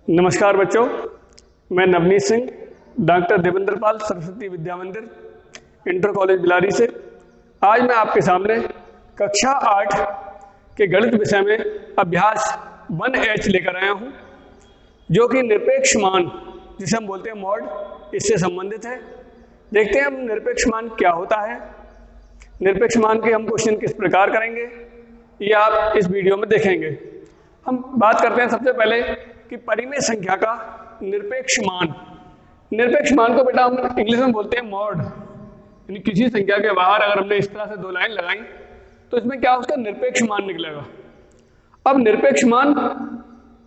नमस्कार बच्चों, मैं नवनीत सिंह, डॉक्टर देवेंद्र पाल सरस्वती विद्या मंदिर इंटर कॉलेज बिलारी से आज मैं आपके सामने कक्षा 8 के गणित विषय में अभ्यास 1H लेकर आया हूं, जो कि निरपेक्ष मान जिसे हम बोलते हैं मॉड, इससे संबंधित है। देखते हैं हम निरपेक्ष मान क्या होता है, निरपेक्ष मान के हम क्वेश्चन किस प्रकार करेंगे, ये आप इस वीडियो में देखेंगे। हम बात करते हैं सबसे पहले कि परिमेय संख्या का निरपेक्ष मान। निरपेक्ष मान को बेटा हम इंग्लिश में बोलते हैं मॉड, यानी किसी संख्या के बाहर अगर हमने इस तरह से दो लाइन लगाई तो इसमें क्या उसका निरपेक्ष मान निकलेगा। अब निरपेक्ष मान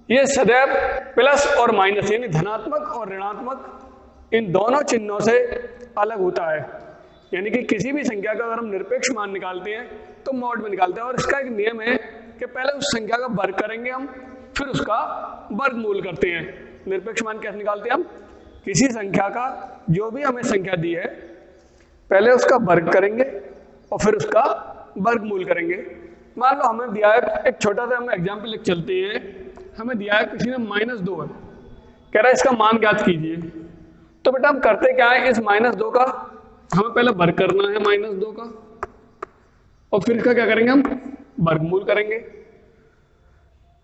ये सदैव प्लस और माइनस यानी धनात्मक और ऋणात्मक इन दोनों चिन्हों से अलग होता है। यानी कि किसी भी संख्या का अगर हम निरपेक्ष मान निकालते हैं तो मॉड में निकालते हैं, और इसका एक नियम है कि पहले उस संख्या का वर्ग करेंगे हम, फिर उसका वर्गमूल करते हैं। निरपेक्ष मान कैसे निकालते हैं हम? किसी संख्या का जो भी हमें संख्या दी है पहले उसका वर्ग करेंगे और फिर उसका वर्गमूल करेंगे। मान लो हमें दिया है, एक छोटा सा हम एग्जाम्पल लिख चलते हैं। हमें दिया है किसी ने -2 है, कह रहा है इसका मान ज्ञात कीजिए। तो बेटा हम करते क्या है, इस -2 का हमें पहले वर्ग करना है -2 का, और फिर इसका क्या करेंगे हम वर्गमूल करेंगे।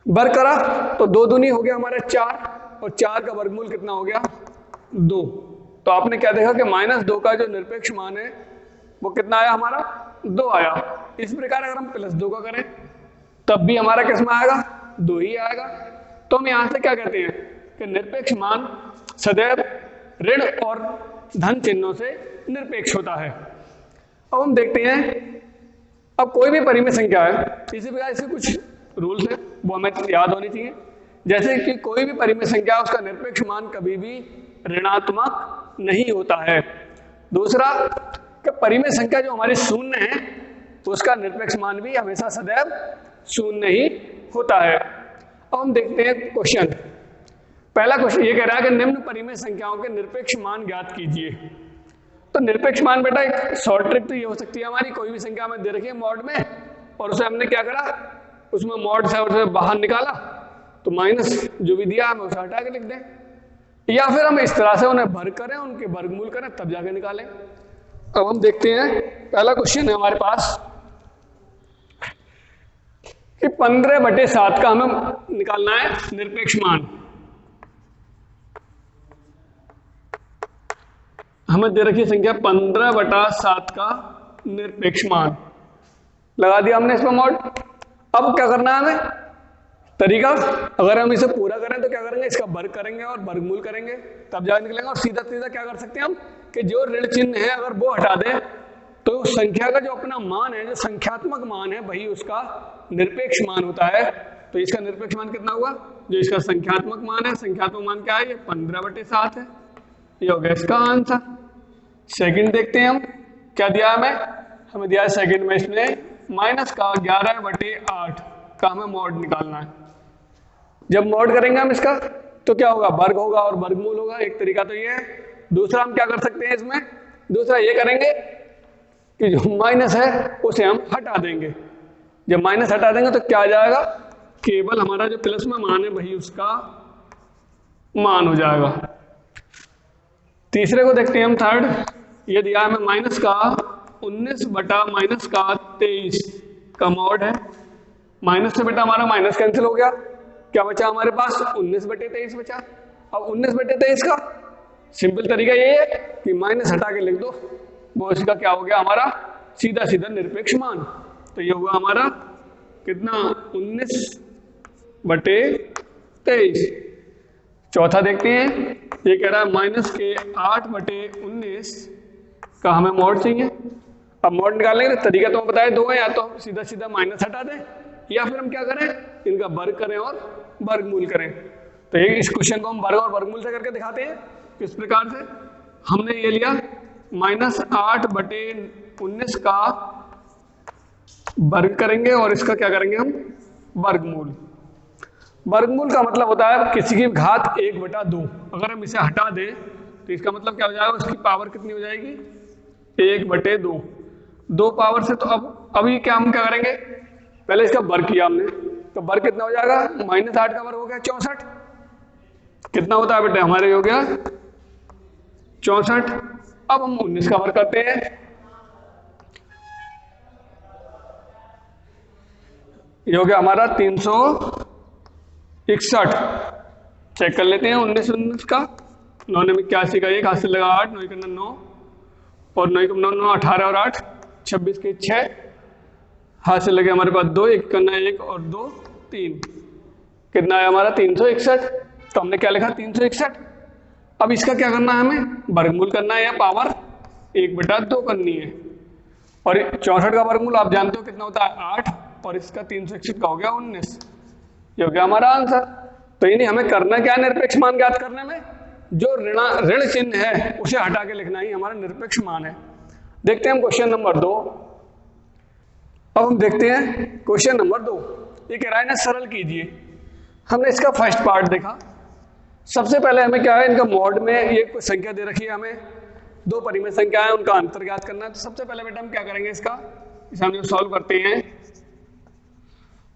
वर्ग करा तो 2 दूनी हो गया हमारा 4, और 4 का वर्गमूल कितना हो गया 2। तो आपने क्या देखा कि -2 का जो निरपेक्ष मान है वो कितना आया हमारा 2 आया। इस प्रकार अगर हम +2 का करें तब भी हमारा किस में आएगा 2 ही आएगा। तो हम यहां से क्या कहते हैं कि निरपेक्ष मान सदैव ऋण और धन चिन्हों से निरपेक्ष होता है। अब हम देखते हैं, अब कोई भी परिमेय संख्या है, इसी प्रकार इसके कुछ रूल्स है वो हमें याद होनी चाहिए। जैसे कि कोई भी परिमेय संख्या उसका निरपेक्ष मान कभी भी ऋणात्मक नहीं होता है। दूसरा कि परिमेय संख्या जो हमारी शून्य है तो उसका निरपेक्ष मान भी हमेशा सदैव शून्य ही होता है। अब हम देखते हैं क्वेश्चन। पहला क्वेश्चन ये कह रहा है कि निम्न परिमेय संख्याओं के निरपेक्ष मान ज्ञात कीजिए। तो निरपेक्ष मान बेटा एक शॉर्ट ट्रिक तो ये हो सकती है हमारी, कोई भी संख्या में दे रखी है मॉड में और उसे हमने क्या करा, उसमें मॉड से उसे बाहर निकाला तो माइनस जो भी दिया हमें उसे हटा के लिख दें, या फिर हम इस तरह से उन्हें वर्ग करें, उनके वर्गमूल करें तब जाके निकालें। अब हम देखते हैं पहला क्वेश्चन है हमारे पास कि 15/7 का हमें निकालना है निरपेक्ष मान। हमें दे रखी संख्या 15/7 का निरपेक्ष मान, लगा दिया हमने इसमें मॉड। अब क्या करना है हमें तरीका, अगर हम इसे पूरा करें तो क्या करेंगे, इसका वर्ग करेंगे और वर्गमूल करेंगे तब जाकर निकलेंगे। और सीधा सीधा क्या कर सकते हैं हम कि जो ऋण चिन्ह है अगर वो हटा दें तो संख्या का जो अपना मान है, जो संख्यात्मक मान है, वही उसका निरपेक्ष मान होता है। तो इसका निरपेक्ष मान कितना हुआ, जो इसका संख्यात्मक मान है, संख्यात्मक मान क्या है, ये 15/7 है। ये हो गया इसका आंसर। सेकंड देखते हैं हम क्या दिया है हमें दिया है सेकंड में इसने -11/8 का हमें मॉड निकालना है। जब मॉड करेंगे हम इसका तो क्या होगा, वर्ग होगा और वर्गमूल होगा। एक तरीका तो ये है। दूसरा हम क्या कर सकते हैं इसमें, दूसरा ये करेंगे कि जो माइनस है उसे हम हटा देंगे। जब माइनस हटा देंगे तो क्या आ जाएगा, केवल हमारा जो प्लस में मान है वही उसका मान हो जाएगा। तीसरे को देखते हैं हम थर्ड। ये दिया है हमें -19/-23 का मॉड है। माइनस से बेटा हमारा माइनस कैंसिल हो गया, क्या बचा हमारे पास 19/23 बचा। अब 19/23 का सिंपल तरीका ये है कि माइनस हटा के लिख दो, वो इसका क्या हो गया हमारा सीधा सीधा निरपेक्ष मान। तो ये हुआ हमारा कितना 19/23। चौथा देखते हैं, ये कह रहा है -8/19 का हमें मॉड चाहिए। अब मॉड निकालने का तरीका तो बताया दो है, या तो हम सीधा सीधा माइनस हटा दें या फिर हम क्या करें इनका वर्ग करें और वर्गमूल करें। तो ये इस क्वेश्चन को हम वर्ग और वर्गमूल से करके दिखाते हैं। किस प्रकार से, हमने ये लिया -8/19 का वर्ग करेंगे और इसका क्या करेंगे हम वर्गमूल। वर्गमूल का मतलब होता है किसी की घात 1/2। अगर हम इसे हटा दें तो इसका मतलब क्या हो जाएगा, उसकी पावर कितनी हो जाएगी 1/2। 2 पावर से तो अब अभी क्या हम क्या करेंगे, पहले इसका वर्ग किया हमने तो वर्ग कितना हो जाएगा, -8 का वर्ग हो गया 64। कितना होता है बेटे हमारे, हो गया 64। अब हम 19 का वर्ग करते हैं। ये हो गया हमारा 361। चेक कर लेते हैं 19 का। 9 ने 81 का 1 हासिल लगा 8, 9 करना 9 और 9 9 9 18 और 8 26 के 6 हासिल लगे हमारे पास 2, 1 करना 1 और 2 3। कितना है हमारा 361। तो हमने क्या लिखा 361। अब इसका क्या करना है, हमें वर्गमूल करना है या पावर 1/2 करनी है। और 64 का वर्गमूल आप जानते हो कितना होता है 8 और इसका 361 का हो गया 19। ये हो गया हमारा आंसर। तो यानी हमें करना क्या निरपेक्ष मान ज्ञात करने में, जो ऋण चिन्ह है उसे हटा के लिखना ही हमारा निरपेक्ष मान है। देखते हैं हम क्वेश्चन नंबर 2। अब हम देखते हैं क्वेश्चन नंबर 2। ये कह रहा है ना सरल कीजिए। हमने इसका फर्स्ट पार्ट देखा। सबसे पहले हमें क्या है, इनका मॉड में ये कोई संख्या दे रखी है, हमें दो परिमेय संख्या है उनका अंतर ज्ञात करना है। तो सबसे पहले बेटा हम क्या करेंगे, इसका इसे हम जो सॉल्व करते हैं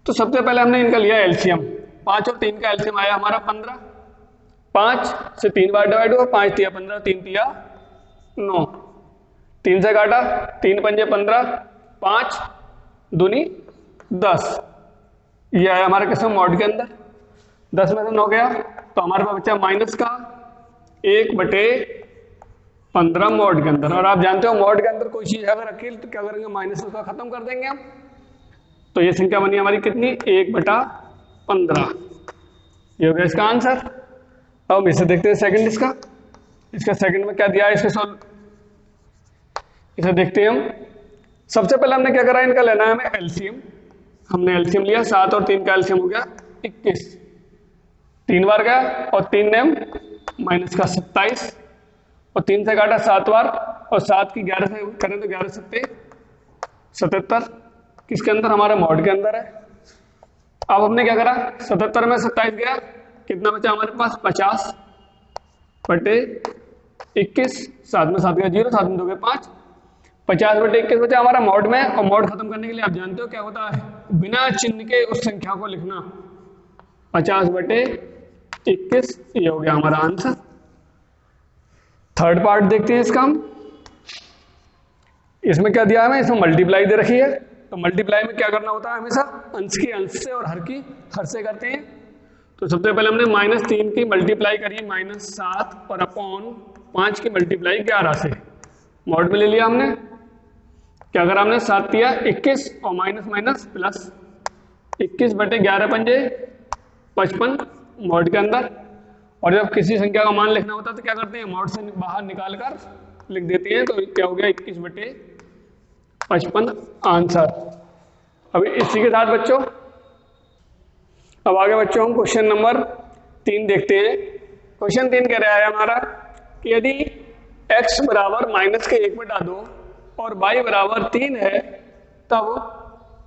तो सबसे पहले हमने इनका लिया एलसीएम। 5 और 3 का एलसीएम आया हमारा 15। 5 से 3 बार डिवाइड हुआ, 5 तिया 15, 3 तिया 9, 3 से काटा, 3 पंजे 15, 5 दूनी 10। ये आया हमारे किसमें मॉड के अंदर। 10 में से 9 गया तो हमारे पास बचा माइनस का 1/15 मॉड के अंदर। और आप जानते हो मॉड के अंदर कोई चीज अगर रखी तो क्या करेंगे, माइनस उसका खत्म कर देंगे हम। तो ये संख्या बनी हमारी कितनी, 1/15। ये हो गया इसका आंसर। अब हम इसे देखते हैं सेकंड। इसका सेकंड में क्या दिया है, इसे देखते हैं हम। सबसे पहले हमने क्या करा, इनका लेना है हमें एलसीएम। हमने एलसीएम लिया, 7 और 3 का एलसीएम हो गया 21। 3 बार गया और 3 ने माइनस का 27 और 3 से काटा 7 बार और 7 की 11 से करें तो 11 सत्ते 77। किसके अंदर, हमारे मॉड के अंदर है। अब हमने क्या करा, 77 में 27 गया, कितना बचा हमारे पास 50/21। 7 में 7 गया 0, 7 में 2 गए 5, 50/21 बचा हमारा मॉड में। और मॉड खत्म करने के लिए आप जानते हो क्या होता है, बिना चिन्ह के उस संख्या को लिखना। 50/21 ये हो गया हमारा आंसर। थर्ड पार्ट देखते हैं इसका हम। इसमें क्या दिया है, इसमें मल्टीप्लाई दे रखी है। तो मल्टीप्लाई में क्या करना होता है, हमेशा अंश की अंश से और हर की हर से करते हैं। तो सबसे पहले हमने -3 की मल्टीप्लाई करी -7 और अपॉन 5 की मल्टीप्लाई 11 से मॉड में ले लिया हमने। क्या करा हमने, 7 दिया 21 और माइनस माइनस प्लस 21/11 पंजे 55 मॉड के अंदर। और जब किसी संख्या का मान लिखना होता है तो क्या करते हैं, मॉड से बाहर निकाल कर लिख देते हैं। तो क्या हो गया 21/55 आंसर। अभी इसी के साथ बच्चों, अब आगे बच्चों हम क्वेश्चन नंबर 3 देखते हैं। क्वेश्चन 3 कह रहा है हमारा कि यदि x बराबर -1/2 और y बराबर 3 है तब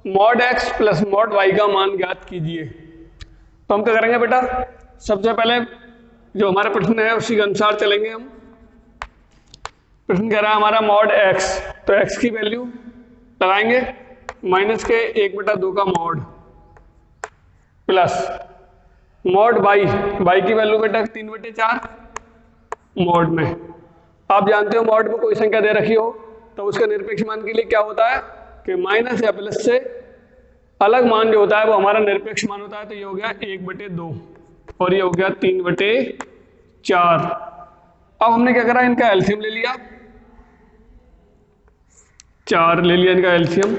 mod x plus mod y का मान ज्ञात कीजिए। तो हम क्या करेंगे बेटा, सबसे पहले जो हमारा प्रश्न है उसी के अनुसार चलेंगे हम। प्रश्न कह रहा है हमारा मॉड x, तो x की वैल्यू लगाएंगे -1/2 का मॉड प्लस मॉड y की वैल्यू बेटा 3/4 मॉड में। आप जानते हो मॉड में कोई संख्या दे रखी हो तो उसका निरपेक्ष मान के लिए क्या होता है कि माइनस या प्लस से अलग मान जो होता है वो हमारा निरपेक्ष मान होता है। तो ये हो गया 1/2 और ये हो गया 3/4। अब हमने क्या करा, इनका एलसीएम ले लिया, 4 ले लिया इनका एलसीएम।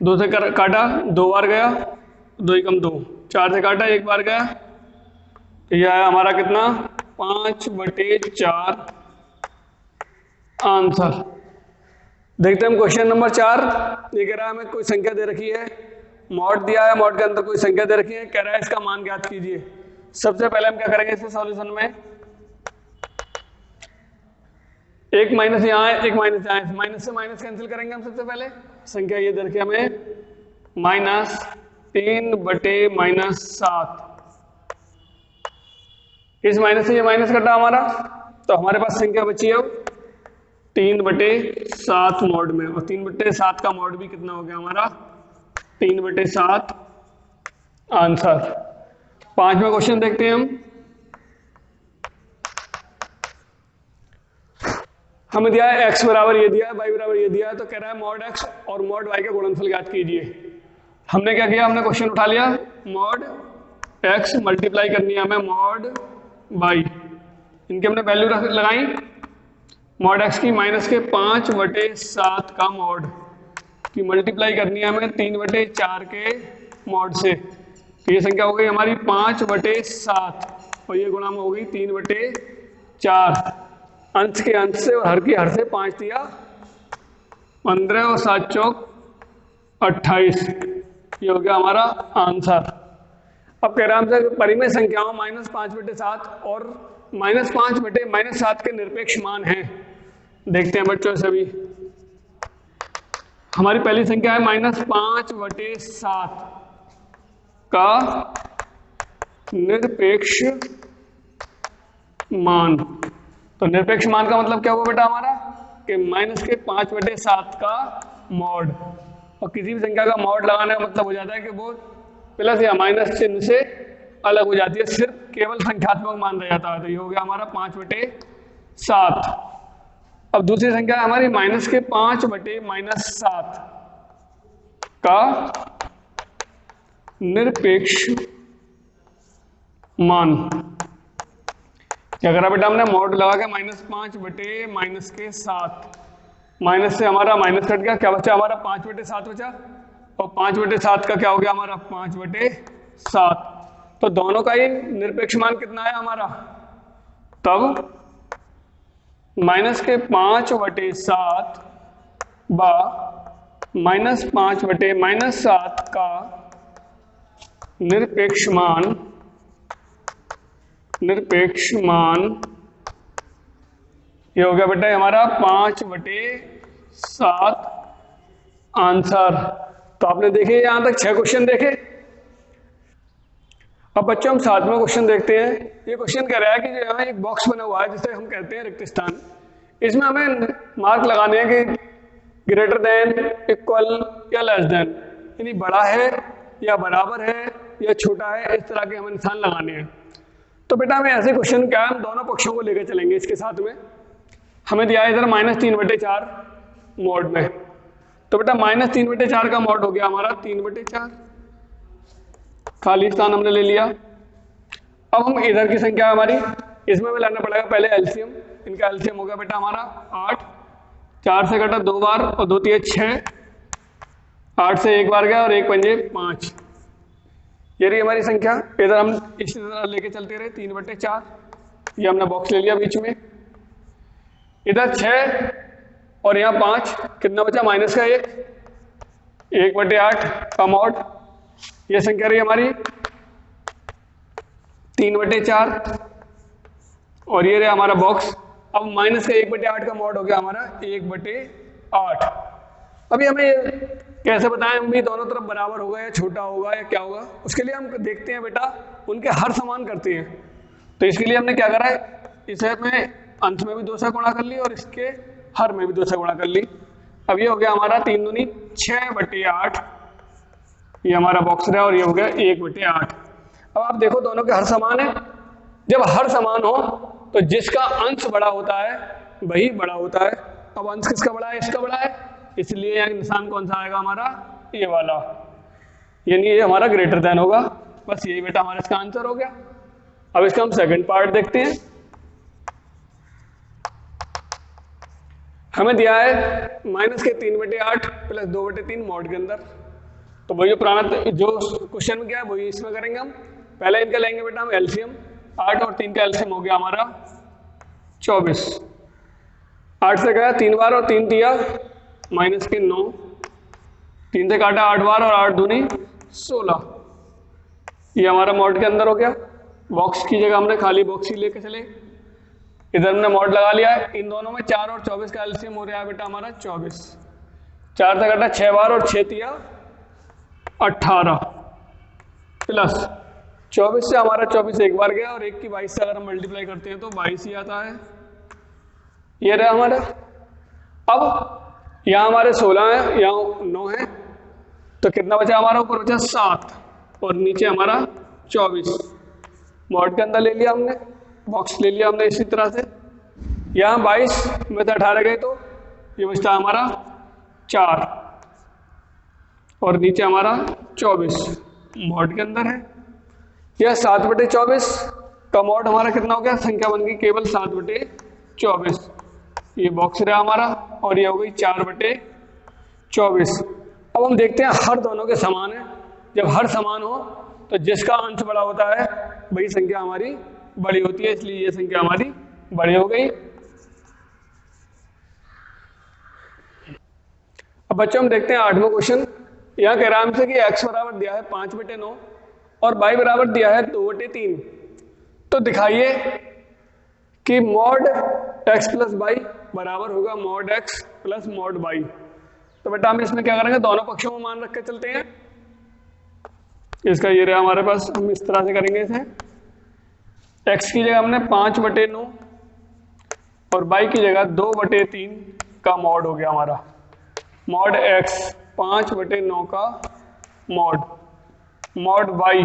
2 से काटा 2 बार गया, 2 × 2, 4 से काटा 1 बार गया। तो यह है हमारा कितना 5/4 आंसर। देखते हैं हम क्वेश्चन नंबर 4। ये कह रहा है हमें कोई संख्या दे रखी है, मॉड दिया है, मॉड के अंदर कोई संख्या दे रखी है, कह रहा है इसका मान ज्ञात कीजिए। सबसे पहले हम क्या करेंगे इसके सॉल्यूशन में, एक माइनस यहाँ है, एक माइनस यहाँ है, माइनस से माइनस कैंसिल करेंगे हम। सबसे पहले संख्या ये दे रखी है हमें -3/-7। इस माइनस से ये माइनस कटा हमारा, तो हमारे पास संख्या बची है 3/7 मॉड में। और 3/7 का मॉड भी कितना हो गया हमारा 3/7 आंसर। 5वां क्वेश्चन देखते हैं हम। हमें दिया है x बराबर ये दिया है, y बराबर ये दिया है, तो कह रहा है मॉड x और मॉड y का गुणनफल ज्ञात कीजिए। हमने क्या किया, हमने क्वेश्चन उठा लिया, मॉड x मल्टीप्लाई करनी है हमें मॉड y, इनकी हमने वैल्यू लगाई, मॉड x की माइनस के 5/7 का मॉड की मल्टीप्लाई करनी है हमें 3/4 के मॉड से, तो ये संख्या हो गई हमारी 5/7 और ये गुणा में हो गई 3/4, अंश के अंश से और हर की हर से 5 दिया 15 और 7 चौक 28, ये हो गया हमारा आंसर। अब कह रहा है हमसे परिमेय संख्याओं -5/7 और -5/-7 के निरपेक्ष मान हैं। देखते हैं बच्चों सभी, हमारी पहली संख्या है -5/7 का निरपेक्ष मान। तो निरपेक्ष मान का मतलब क्या हुआ बेटा हमारा, कि -5/7 का मॉड, और किसी भी संख्या का मॉड लगाने का मतलब हो जाता है कि वो प्लस या माइनस चिन्ह से अलग हो जाती है, सिर्फ केवल संख्यात्मक मान रह जाता है। तो ये हो गया हमारा 5/7। अब दूसरी संख्या है हमारी -5/-7 का निरपेक्ष मान। क्या करा बेटा हमने, मॉड लगा के -5/-7, माइनस से हमारा माइनस कट गया, क्या बचा हमारा 5/7 बचा, और 5/7 का क्या हो गया हमारा 5/7। तो दोनों का ही निरपेक्ष मान कितना है हमारा, तब -5/7 बा -5/-7 का निरपेक्ष मान ये हो गया बेटा हमारा 5/7 आंसर। तो आपने देखे यहां तक 6 क्वेश्चन देखे। अब बच्चों हम 7वां क्वेश्चन देखते हैं। ये क्वेश्चन कह रहा है कि जो यहाँ एक बॉक्स बना हुआ है जिसे हम कहते हैं रिक्त स्थान, इसमें हमें मार्क लगाने हैं कि ग्रेटर देन, इक्वल या लेस देन, यानी बड़ा है या बराबर है या छोटा है, इस तरह के हमें निशान लगाने हैं। तो बेटा हमें ऐसे क्वेश्चन क्या है, हम दोनों पक्षों को लेकर चलेंगे इसके साथ में। हमें दिया है इधर -3/4 मॉड में, तो बेटा -3/4 का मॉड हो गया हमारा 3/4, खाली स्थान हमने ले लिया। अब हम इधर की संख्या हमारी, इसमें भी लाना पड़ेगा पहले एलसीएम। इनका एलसीएम हो गया बेटा हमारा 8, 4 से कटा 2 बार और 2 3 6, 8 से 1 बार गया और 1 पंजे 5, ये रही हमारी संख्या। इधर हम इसी तरह लेके चलते रहे 3/4, ये हमने बॉक्स ले लिया बीच में। इधर 6 और यहाँ 5, कितना बचा माइनस का 1, 1/8 का मॉड, ये संख्या रही हमारी 3/4 और ये रहा हमारा बॉक्स। अब माइनस का 1/8 का मॉड हो गया हमारा 1/8। अभी हमें कैसे बताएं हम भी दोनों तरफ बराबर होगा या छोटा होगा या क्या होगा, उसके लिए हम देखते हैं बेटा उनके हर समान करते हैं। तो इसके लिए हमने क्या करा है, इसे में अंश में भी 2 से गुणा कर ली और इसके हर में भी 2 से गुणा कर ली। अब ये हो गया हमारा 3 दूनी 6/8, ये हमारा बॉक्स रहा और ये हो गया 1/8। अब आप देखो दोनों के हर समान है। जब हर समान हो तो जिसका अंश बड़ा होता है वही बड़ा होता है। अब अंश किसका बड़ा है, इसका बड़ा है, इसलिए यहाँ निशान कौन सा आएगा हमारा, ये वाला, यानी ये हमारा ग्रेटर देन होगा। बस यही बेटा हमारा इसका आंसर हो गया। अब इसका हम सेकंड पार्ट देखते हैं। हमें दिया है -3/8 + 2/3 मॉड के अंदर। तो वही जो पुराना जो क्वेश्चन में क्या है वही इसमें करेंगे हम। पहले इनका लेंगे बेटा हम एलसीएम, 8 और 3 का एलसीएम हो गया हमारा 24। 8 से गया 3 बार और 3 दिया -9, 3 से काटा 8 बार और 8 दूनी 16, ये हमारा मॉड के अंदर हो गया। बॉक्स की जगह हमने खाली बॉक्स ही लेके चले। इधर हमने मॉड लगा लिया है। इन दोनों में 4 और 24 का एलसीएम हो रहा है बेटा हमारा 24। 4 से काटा 6 बार और 6 दिया 18 प्लस 24 से हमारा 24 एक बार गया और 1 की 22 से अगर हम मल्टीप्लाई करते हैं तो 22 ही आता है। ये रहा हमारा। अब यहाँ हमारे 16 है, यहाँ 9 है, तो कितना बचा हमारा, ऊपर बचा 7 और नीचे हमारा 24। मॉड के अंदर ले लिया हमने, बॉक्स ले लिया हमने इसी तरह से। यहाँ 22 में से 18 गए तो ये बचता है हमारा 4 और नीचे हमारा 24 मॉड के अंदर है। यह 7/24 का मॉड हमारा कितना हो गया, संख्या बन गई केवल 7/24। ये बॉक्स रहा हमारा और ये हो गई 4/24। अब हम देखते हैं हर दोनों के समान है। जब हर समान हो तो जिसका अंश बड़ा होता है वही संख्या हमारी बड़ी होती है, इसलिए ये संख्या हमारी बड़ी हो गई। अब बच्चों हम देखते हैं 8वां क्वेश्चन। यहाँ कह रहा है हमसे कि x बराबर दिया है 5/9 और y बराबर दिया है 2/3। तो दिखाइए कि मॉड x प्लस वाई बराबर होगा mod x plus mod y। तो बेटा हम इसमें क्या करेंगे, दोनों पक्षों में मान रख के चलते हैं। इसका ये रहा हमारे पास, हम इस तरह से करेंगे इसे। x की जगह हमने 5/9 और y की जगह 2/3 का मॉड हो गया हमारा। मॉड x 5/9 का मॉड, मॉड y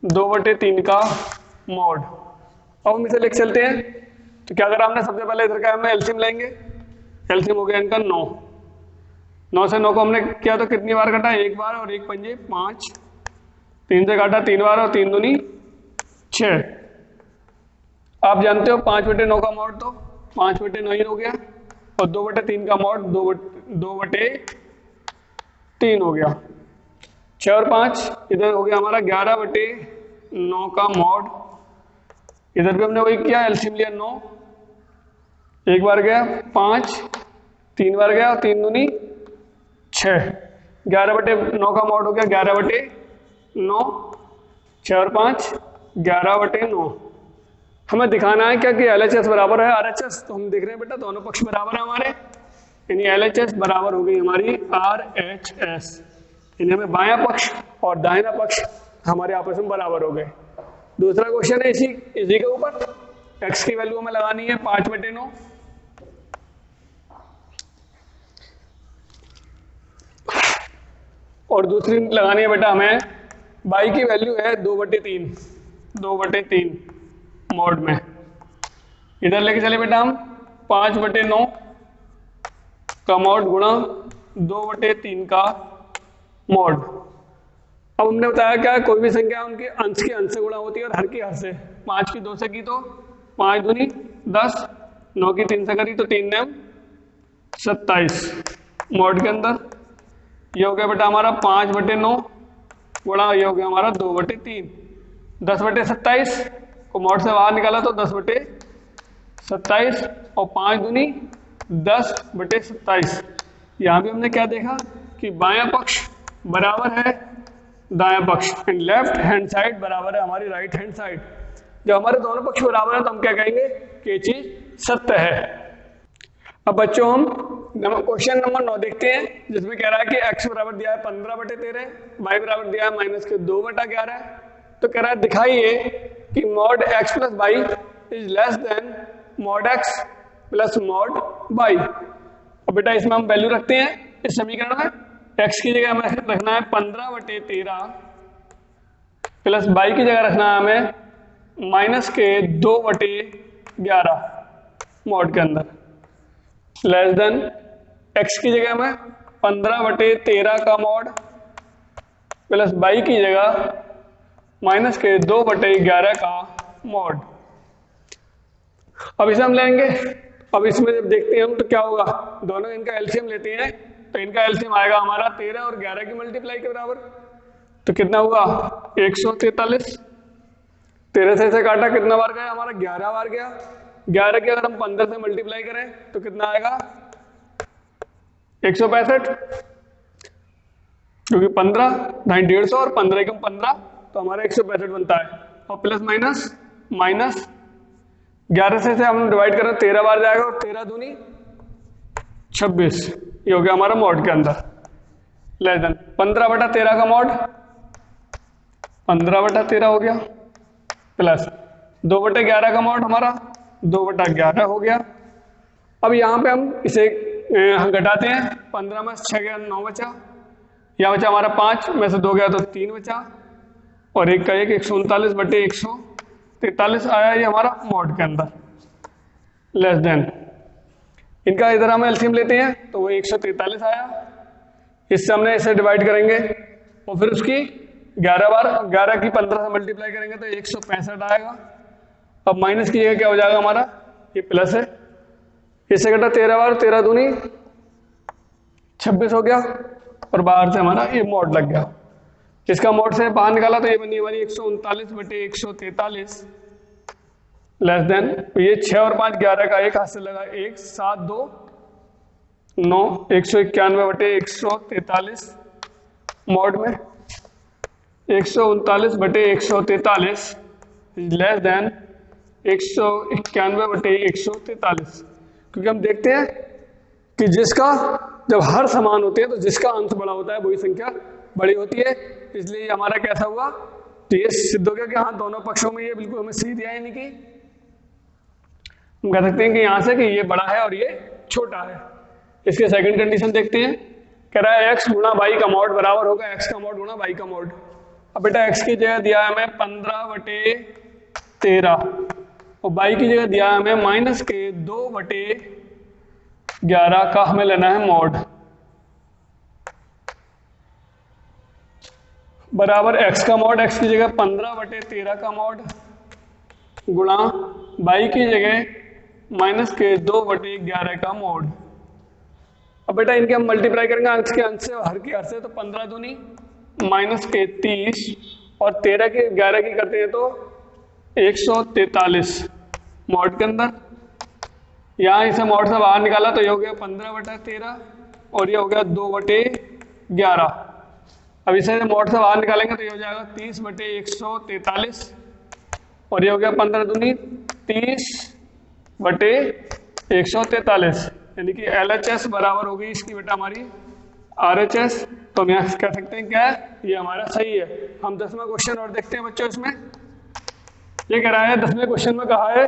2/3 का मॉड। अब हम इसे लिख चलते हैं। तो क्या करा हमने, सबसे पहले इधर का हमने एलसीएम लेंगे। एलसीएम हो गया इनका 9। 9 से 9 को हमने किया तो कितनी बार काटा, एक बार, और 1 पंजे 5। 3 से काटा 3 बार और 3 दूनी 6। आप जानते हो 5/9 का मॉड तो 5/9 ही हो गया और 2/3 का मॉड 2/3 हो गया। 6 और 5 इधर हो गया हमारा 11/9 का मॉड। इधर भी हमने वही किया, एलसीएम लिया 9। एक बार गया 5, 3 बार गया और 3 दूनी 6। 11/9 का मॉड हो गया 11/9। 6 और 5 11/9। हमें दिखाना है क्या कि LHS बराबर है RHS। तो हम देख रहे हैं बेटा दोनों पक्ष बराबर है हमारे, यानी LHS बराबर हो गई हमारी RHS। यानी हमें बायां पक्ष और दाहिना पक्ष हमारे आपस में बराबर हो गए। दूसरा क्वेश्चन है इसी के ऊपर। x की वैल्यू हमें लगानी है 5/9 और दूसरी लगानी है बेटा हमें y की वैल्यू है 2/3 मॉड में। इधर लेके चले बेटा हम 5/9 का मॉड गुणा 2/3 का मॉड। अब हमने बताया क्या, कोई भी संख्या उनके अंश के अंश से गुणा होती है और हर की हर से। 5 की 2 से की तो 5 दूनी 10, 9 की 3 से करी तो 3 9 27 मॉड के अंदर। ये हो गया बेटा हमारा 5/9 गुणा ये हो गया हमारा 2/3। 10/27 को मॉड से बाहर निकाला तो 10/27 और 5 दूनी 10/27। यहाँ भी हमने क्या देखा कि बायां पक्ष बराबर है दायां पक्ष, एंड लेफ्ट हैंड साइड बराबर है हमारी राइट हैंड साइड। जब हमारे दोनों पक्ष बराबर है तो हम क्या कहेंगे कि ये चीज सत्य है। अब बच्चों हम क्वेश्चन नंबर 9 देखते हैं, जिसमें कह रहा है कि x बराबर दिया है 15/13, y बराबर दिया है -2/11। तो कह रहा है दिखाइए कि mod x plus y is less than mod x plus mod y। अब बेटा इसमें हम वैल्यू रखते हैं इस समीकरण में। x की जगह हमें रखना है 15/13 प्लस y की जगह रखना है हमें -2/11 मॉड के अंदर, लेस देन x की जगह में 15/13 का मॉड प्लस y की जगह -2/11 का मॉड। अब इसे हम लेंगे। अब इसमें जब देखते हैं हम तो क्या होगा, दोनों इनका एलसीएम लेते हैं तो इनका एलसीएम आएगा हमारा 13 और 11 की मल्टीप्लाई के बराबर। तो कितना हुआ 143। 13 से काटा कितना बार गया हमारा 11 बार गया। 11 की अगर हम 15 से मल्टीप्लाई करें तो कितना आएगा 165, क्योंकि 15 150 और 15 कम 15 तो हमारा 165 बनता है। और प्लस माइनस 11 से हम डिवाइड करें 13 बार जाएगा और 13 दूनी 26। ये हो गया हमारा मॉड के अंदर लेस देन 15/13 का मॉड 15/13 हो गया प्लस 2/11 का मॉड हमारा 2/11 हो गया। अब यहाँ पे हम इसे हम घटाते हैं। 15 में 6 गया 9 बचा, यहाँ बचा हमारा 5 में से 2 गया तो 3 बचा और 1 का 1 139/143 आया ये हमारा मॉड के अंदर लेस देन, इनका इधर हम एलसीएम लेते हैं तो वो 143 आया, इससे हमने इसे डिवाइड करेंगे और फिर उसकी 11 बार 11 की 15 से मल्टीप्लाई करेंगे तो 165 आएगा। अब माइनस की जगह क्या हो जाएगा हमारा, ये प्लस है, इससे घटा 13 बार 13 दूनी 26 हो गया और बाहर से हमारा ये मॉड लग गया। इसका मॉड से बाहर निकाला तो ये बनी हमारी 139 बटे 143 लेस देन, ये 6 और 5 11 का एक हाथ से लगा 1 7 2 9 191 बटे 143 मॉड में 139 बटे 143 लेस देन 191 बटे 143, क्योंकि हम देखते हैं कि जिसका जब हर समान होते हैं तो जिसका अंश बड़ा होता है वही संख्या बड़ी होती है, इसलिए हमारा कैसा हुआ, तो ये सिद्ध हो गया कि हाँ दोनों पक्षों में ये बिल्कुल हमें सी दिया है, यानी कि हम कह सकते हैं कि यहाँ से कि ये बड़ा है और ये छोटा है। इसके सेकंड कंडीशन देखते हैं, कह रहा है x गुणा y का मॉड बराबर होगा x का मॉड गुणा y का मॉड। अब बेटा x की जगह दिया है हमें 15 बटे 13 और y की जगह दिया है हमें माइनस के 2 बटे 11 का हमें लेना है मॉड बराबर x का मॉड, x की जगह 15 बटे 13 का मॉड गुणा y की जगह माइनस के 2 बटे 11 का मॉड। अब बेटा इनके हम मल्टीप्लाई करेंगे अंश के अंश से और हर के हर से, तो 15 दूनी माइनस के 30 और 13 के 11 की करते हैं तो 143 मॉड के अंदर, यहाँ इसे मॉड से बाहर निकाला तो ये हो गया 15 बटा 13 और ये हो गया 2 बटे 11। अब इसे मॉड से बाहर निकालेंगे तो ये हो जाएगा 30 बटे 143 और ये हो गया 15 दूनी 30 बटे 143, यानी कि LHS बराबर हो गई इसकी बेटा हमारी RHS। तो हम यहाँ कह सकते हैं क्या है, ये हमारा सही है। हम 10वां क्वेश्चन और देखते हैं बच्चों, इसमें ये कह रहा है 10वें क्वेश्चन में कहा है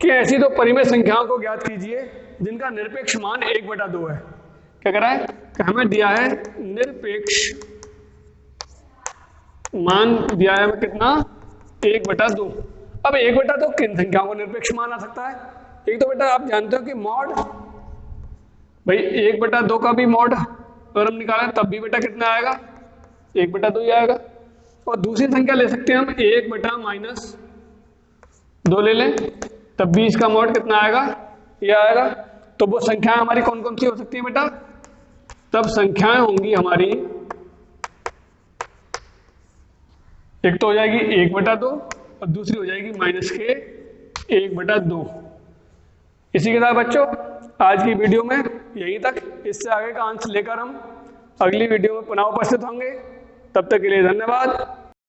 कि ऐसी दो परिमेय संख्याओं को ज्ञात कीजिए जिनका निरपेक्ष मान 1/2 है। क्या कह रहा है कि हमें दिया है निरपेक्ष मान, दिया है हमें कितना 1/2। अब 1/2 किन संख्याओं को निरपेक्ष मान आ सकता है, एक तो बेटा आप जानते हो कि मॉड, भाई 1/2 का भी मॉड अगर हम निकालें तब भी बेटा कितना आएगा 1/2 ही आएगा। और दूसरी संख्या ले सकते हैं हम 1/-2 ले लें तब भी इसका मॉड कितना आएगा, ये आएगा। तो वो संख्याएं हमारी कौन कौन सी हो सकती है बेटा, तब संख्याएं होंगी हमारी, एक तो हो जाएगी 1/2 और दूसरी हो जाएगी माइनस के 1/2। इसी के साथ बच्चों आज की वीडियो में यहीं तक, इससे आगे का अंश लेकर हम अगली वीडियो में पुनः उपस्थित होंगे। तब तक के लिए धन्यवाद।